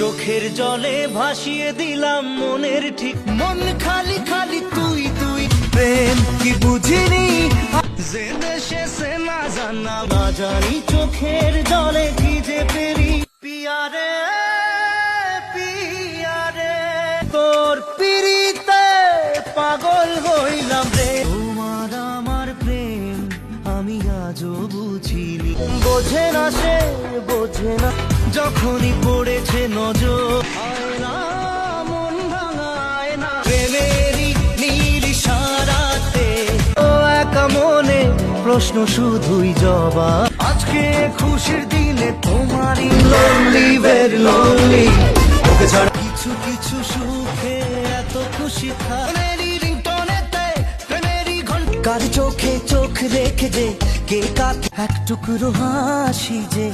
চোখের জলে ভাসিয়ে দিলাম মনের ঠিক, মন খালি খালি তুই তুই। প্রেম কি বুঝিনি জেনে শেষে না জানা, না জানি চোখের জলে কি যে পেরি। পিয়ারে পিয়ারে তোর পিরিতে পাগল হইলাম রে। তোমার আমার প্রেম আমি আজও বুঝিনি, বোঝে না সে বোঝে না, যখনই পড়েছে নজর আয়না মন ভাঙায় না। প্রেমেরই নীল ইশারাতে ও একা মনে প্রশ্ন শুধুই জবাব। আজকে খুশির দিনে তোমারই lonely very lonely, তোকে ছাড়া কিছু কিছু সুখে এত খুশি থাকি। রিংটনেতে প্রেমেরই ঘন্টা, কার চোখে চোখ রেখে যে কে কাকে এক টুকরো হাসি যে।